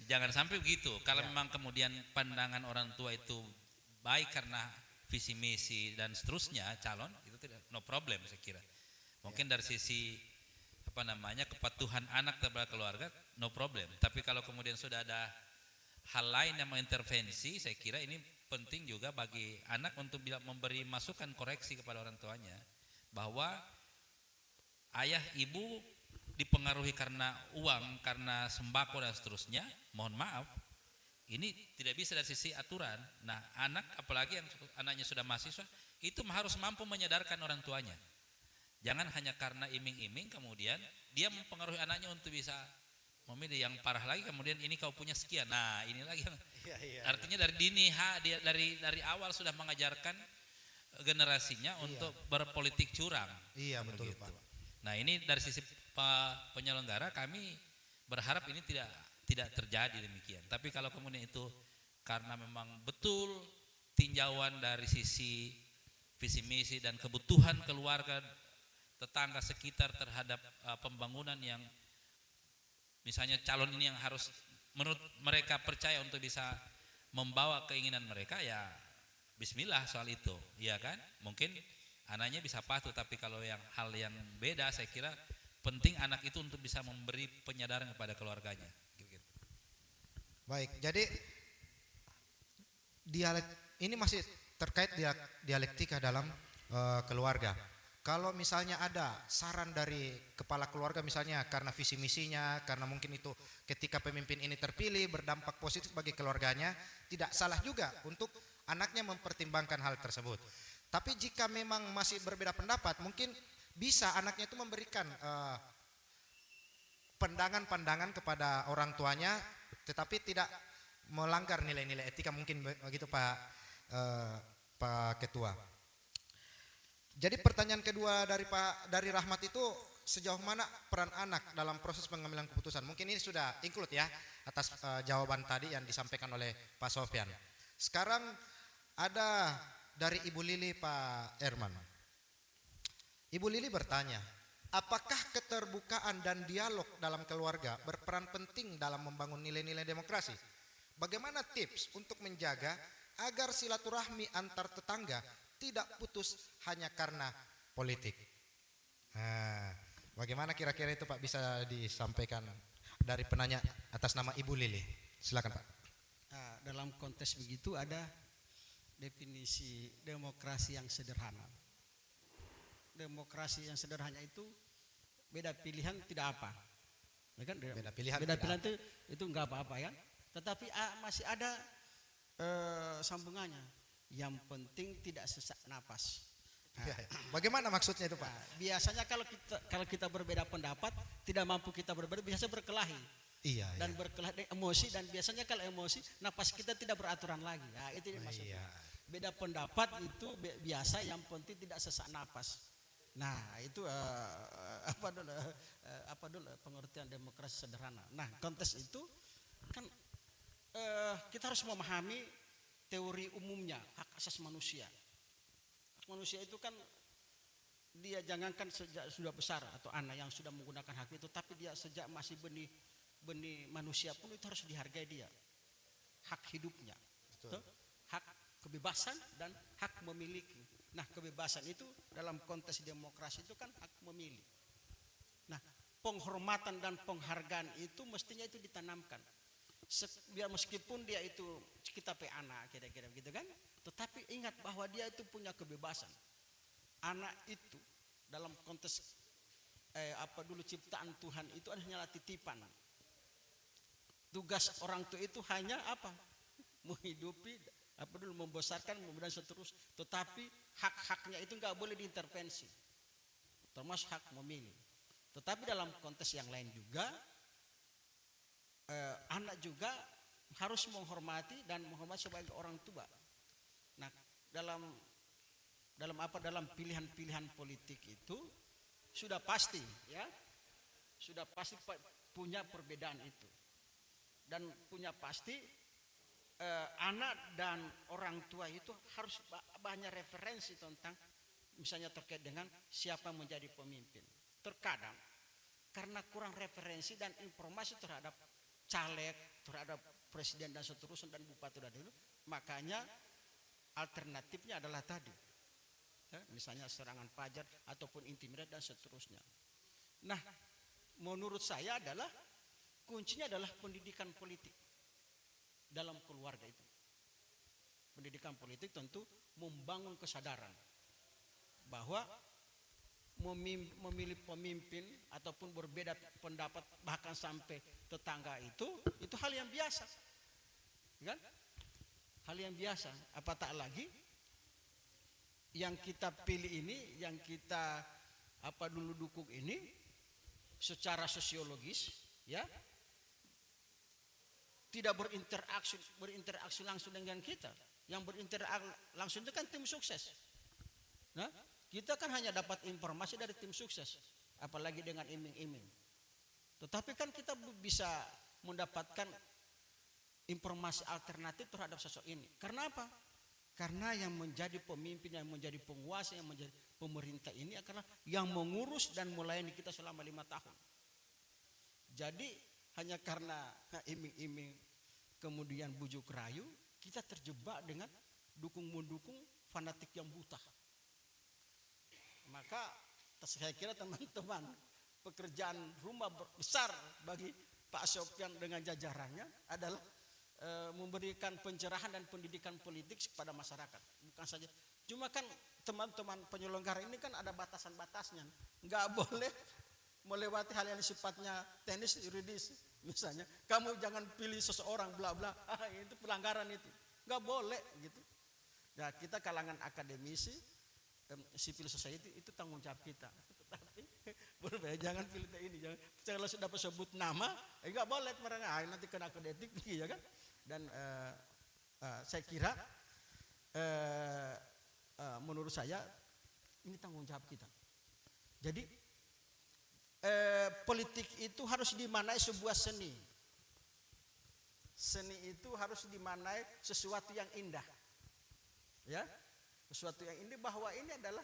jangan sampai begitu. Kalau memang kemudian pandangan orang tua itu baik karena visi misi dan seterusnya calon itu tidak no problem saya kira. Mungkin dari sisi apa namanya kepatuhan anak terhadap keluarga no problem. Tapi kalau kemudian sudah ada hal lain yang mengintervensi, saya kira ini penting juga bagi anak untuk memberi masukan koreksi kepada orang tuanya bahwa ayah ibu dipengaruhi karena uang, karena sembako dan seterusnya, mohon maaf, ini tidak bisa dari sisi aturan. Nah, anak apalagi yang anaknya sudah mahasiswa, itu harus mampu menyadarkan orang tuanya. Jangan hanya karena iming-iming kemudian dia mempengaruhi anaknya untuk bisa memilih. Yang parah lagi kemudian ini kau punya sekian. Nah, ini lagi yang artinya dari dini dia dari awal sudah mengajarkan generasinya untuk berpolitik curang. Iya, betul begitu. Pak. Nah, ini dari sisi penyelenggara kami berharap ini tidak terjadi demikian. Tapi kalau kemudian itu karena memang betul tinjauan dari sisi visi misi dan kebutuhan keluarga tetangga sekitar terhadap pembangunan yang misalnya calon ini yang harus menurut mereka percaya untuk bisa membawa keinginan mereka, ya bismillah soal itu, ya kan? Mungkin anaknya bisa patuh, tapi kalau yang hal yang beda saya kira penting anak itu untuk bisa memberi penyadaran kepada keluarganya. Gitu. Baik, jadi ini masih terkait dialektika dalam keluarga. Kalau misalnya ada saran dari kepala keluarga misalnya karena visi misinya, karena mungkin itu ketika pemimpin ini terpilih berdampak positif bagi keluarganya, tidak salah juga untuk anaknya mempertimbangkan hal tersebut. Tapi jika memang masih berbeda pendapat, mungkin bisa anaknya itu memberikan pandangan-pandangan kepada orang tuanya, tetapi tidak melanggar nilai-nilai etika, mungkin begitu Pak Ketua. Jadi pertanyaan kedua dari Rahmat itu, sejauh mana peran anak dalam proses pengambilan keputusan? Mungkin ini sudah include ya atas jawaban tadi yang disampaikan oleh Pak Sofyan. Sekarang ada dari Ibu Lili, Pak Erman. Ibu Lili bertanya, apakah keterbukaan dan dialog dalam keluarga berperan penting dalam membangun nilai-nilai demokrasi? Bagaimana tips untuk menjaga agar silaturahmi antar tetangga tidak putus hanya karena politik? Nah, bagaimana kira-kira itu Pak, bisa disampaikan dari penanya atas nama Ibu Lili? Silakan Pak. Dalam konteks begitu ada definisi demokrasi yang sederhana. Demokrasi yang sederhana itu beda pilihan tidak apa, ya kan? Beda pilihan itu enggak apa-apa ya. Tetapi masih ada sambungannya. Yang penting tidak sesak napas. Bagaimana maksudnya itu Pak? Biasanya kalau kita berbeda pendapat, tidak mampu kita berbeda, biasa berkelahi. Iya. Dan berkelahi emosi, dan biasanya kalau emosi napas kita tidak beraturan lagi. Nah, itu maksudnya. Iya. Beda pendapat itu biasa, yang penting tidak sesak napas. Nah, itu apa dulu pengertian demokrasi sederhana. Nah, konteks itu kan kita harus memahami teori umumnya hak asasi manusia. Hak manusia itu kan dia jangankan sejak sudah besar atau anak yang sudah menggunakan hak itu, tapi dia sejak masih benih manusia pun itu harus dihargai dia. Hak hidupnya, hak kebebasan dan hak memiliki. Nah, kebebasan itu dalam konteks demokrasi itu kan hak memilih. Nah, penghormatan dan penghargaan itu mestinya itu ditanamkan. Biar meskipun dia itu kita anak kira-kira begitu kan, tetapi ingat bahwa dia itu punya kebebasan. Anak itu dalam konteks ciptaan Tuhan itu hanyalah titipan. Tugas orang tua itu hanya menghidupi, membesarkan, kemudian seterus. Tetapi hak-haknya itu nggak boleh diintervensi, termasuk hak memilih. Tetapi dalam konteks yang lain juga, anak juga harus menghormati dan menghormati sebagai orang tua. Nah, dalam pilihan-pilihan politik itu sudah pasti punya perbedaan itu, dan punya pasti anak dan orang tua itu harus banyak referensi tentang misalnya terkait dengan siapa menjadi pemimpin. Terkadang karena kurang referensi dan informasi terhadap caleg, terhadap presiden dan seterusnya dan bupati dan itu, makanya alternatifnya adalah tadi, ya, misalnya serangan fajar ataupun intimidasi dan seterusnya. Nah, menurut saya adalah kuncinya adalah pendidikan politik dalam keluarga itu. Pendidikan politik tentu membangun kesadaran bahwa memilih pemimpin ataupun berbeda pendapat bahkan sampai tetangga itu hal yang biasa, kan? Hal yang biasa. Apatah lagi yang kita pilih ini, yang kita dulu dukung ini secara sosiologis, ya, tidak berinteraksi langsung dengan kita. Yang berinteraksi langsung itu kan tim sukses. Nah, kita kan hanya dapat informasi dari tim sukses, apalagi dengan iming-iming. Tetapi kan kita bisa mendapatkan informasi alternatif terhadap sosok ini. Karena apa? Karena yang menjadi pemimpin, yang menjadi penguasa, yang menjadi pemerintah ini adalah yang mengurus dan melayani kita selama 5 tahun. Jadi hanya karena iming-iming kemudian bujuk rayu, kita terjebak dengan dukung-mendukung fanatik yang buta. Maka saya kira teman-teman, pekerjaan rumah besar bagi Pak Sofyan dengan jajarannya adalah memberikan pencerahan dan pendidikan politik kepada masyarakat. Bukan saja, cuma kan teman-teman penyelenggara ini kan ada batasan-batasnya. Nggak boleh melewati hal yang sifatnya teknis yuridis. Misalnya, kamu jangan pilih seseorang bla bla, itu pelanggaran itu. Nggak boleh gitu. Nah, kita kalangan akademisi, civil society itu tanggung jawab kita. Tapi jangan pilih ini, jangan. Kalau sudah sebut nama, nggak boleh mereka nanti kena kode etik, ya kan? Dan saya kira menurut saya ini tanggung jawab kita. Jadi politik itu harus dimaknai sebuah seni. Seni itu harus dimaknai sesuatu yang indah, ya, sesuatu yang indah, bahwa ini adalah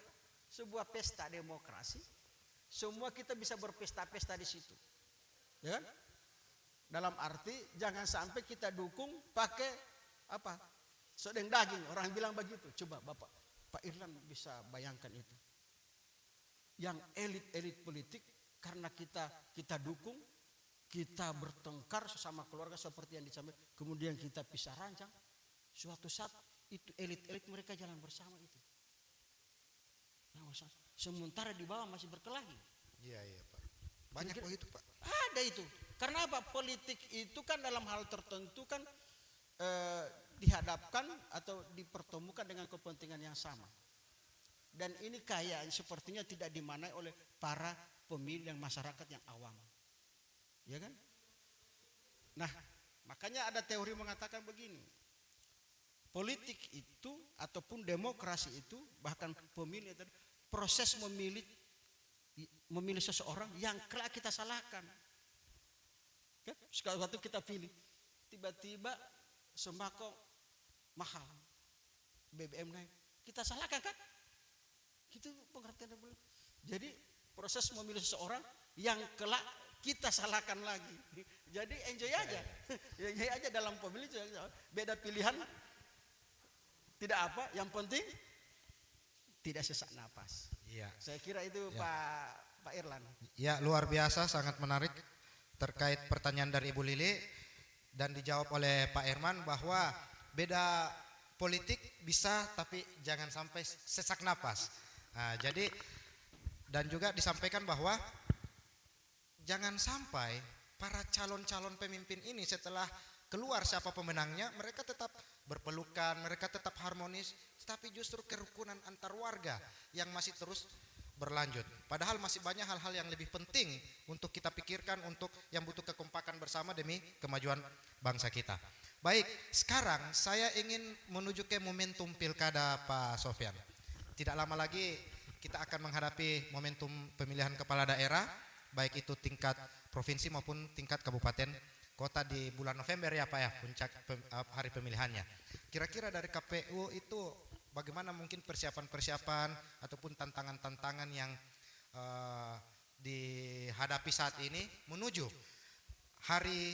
sebuah pesta demokrasi. Semua kita bisa berpesta-pesta di situ, ya. Dalam arti jangan sampai kita dukung pakai sodeng daging. Orang bilang begitu. Coba Pak Irlan bisa bayangkan itu. Yang elit-elit politik karena kita dukung, kita bertengkar sesama keluarga seperti yang disampaikan, kemudian kita pisah ranjang. Suatu saat itu elit-elit mereka jalan bersama itu. Sementara di bawah masih berkelahi. Iya Pak. Banyak begitu Pak. Ada itu. Karena apa? Politik itu kan dalam hal tertentu kan dihadapkan atau dipertemukan dengan kepentingan yang sama. Dan ini kayak sepertinya tidak dimanai oleh para pemilih dan masyarakat yang awam. Ya kan? Nah, makanya ada teori mengatakan begini. Politik itu ataupun demokrasi itu, bahkan pemilih itu, proses memilih seseorang yang kelak kita salahkan. Kan? Waktu kita pilih, tiba-tiba sembako mahal, BBM naik, kita salahkan kan? Itu pengertian politik. Jadi proses memilih seseorang yang kelak kita salahkan lagi. Jadi enjoy aja, enjoy aja dalam pemilih. Beda pilihan, tidak apa. Yang penting tidak sesak napas. Iya. Saya kira itu Ya. Pak Irlan. Ya, luar biasa, sangat menarik terkait pertanyaan dari Ibu Lili dan dijawab oleh Pak Herman bahwa beda politik bisa tapi jangan sampai sesak napas. Nah, jadi dan juga disampaikan bahwa jangan sampai para calon-calon pemimpin ini setelah keluar siapa pemenangnya, mereka tetap berpelukan, mereka tetap harmonis, tetapi justru kerukunan antar warga yang masih terus berlanjut. Padahal masih banyak hal-hal yang lebih penting untuk kita pikirkan, untuk yang butuh kekompakan bersama demi kemajuan bangsa kita. Baik, sekarang saya ingin menuju ke momentum pilkada Pak Sofyan. Tidak lama lagi kita akan menghadapi momentum pemilihan kepala daerah, baik itu tingkat provinsi maupun tingkat kabupaten kota di bulan November ya Pak ya, puncak hari pemilihannya. Kira-kira dari KPU itu bagaimana mungkin persiapan-persiapan ataupun tantangan-tantangan yang dihadapi saat ini menuju hari